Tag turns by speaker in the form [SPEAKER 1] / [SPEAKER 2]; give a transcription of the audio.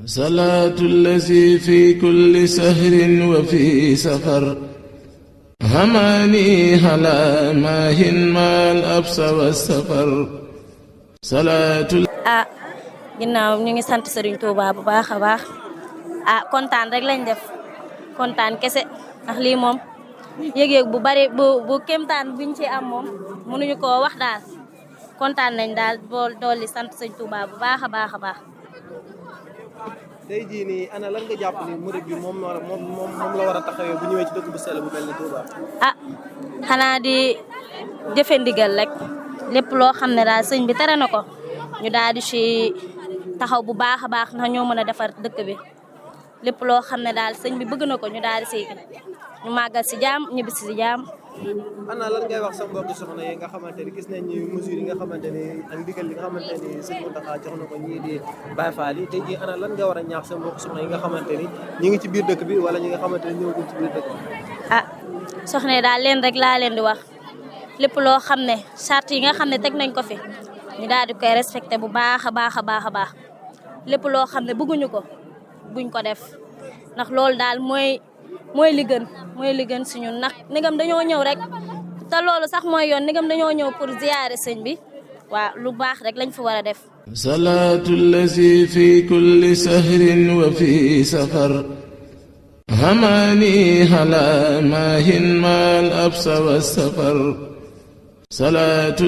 [SPEAKER 1] صلاة الذي في كل سهر وفي سفر هماني هلا ماهن ما الأبس والسفر صلاة
[SPEAKER 2] ginnaaw ñu ngi sant Serigne Touba bu baax a baax kontaan rek lañ def kontaan kese ndax lii moom yëg-yëg bu bari bu kéemtaan biñ ci am moom mënuñu koo wax daal kontaan nañ daal dolli sant Serigne Touba bu baax a baax a baax.
[SPEAKER 3] tey jii nii ana lan nga jàpp ni murid bi moom la war a taxawee bu ñëwee ci dëkk bu sell bu mel ni Touba.
[SPEAKER 2] xanaa di jëfe ndigal rek lépp loo xam ne daal sëñ bi tere na ko ñu daal di ci taxaw bu baax a baax ndax ñoo mën a defar dëkk bi lépp loo xam ne daal sëñ bi bëgg na ko ñu daal di ci ñu màggal ci jaam ñibbi ci jaam.
[SPEAKER 3] ana lan ngay wax sa mbokki soxna yi nga xamante ni gis nañ ni mesures yi nga xamante ni ak ndigal li nga xamante ni sëñ Mountakha jox na ko ñii di Baye Fall yi tey jii ana lan nga war a ñaax sa mbokki soxna yi nga xamante ni ñi ngi ci biir dëkk bi wala ñi nga xamante ni ñëwaguñ ci biir dëkk bi.
[SPEAKER 2] soxna yi daal leen rek laa leen di wax lépp loo xam ne charte yi nga xam ne teg nañ ko fi ñu daal di koy respecté bu baax a baax a baax a baax lépp loo xam ne bëgguñu ko buñ ko def ndax loolu daal mooy li gën si ñun ndax nigam dañoo ñëw rek te loolu sax mooy yoon nigam dañoo ñëw pour ziyaare sëñ bi waaw lu baax rek lañ fi war a def.
[SPEAKER 1] صلاة الذي في كل سهر وفي سفر هماني هلا ماهن ما الأبس والسفر صلاة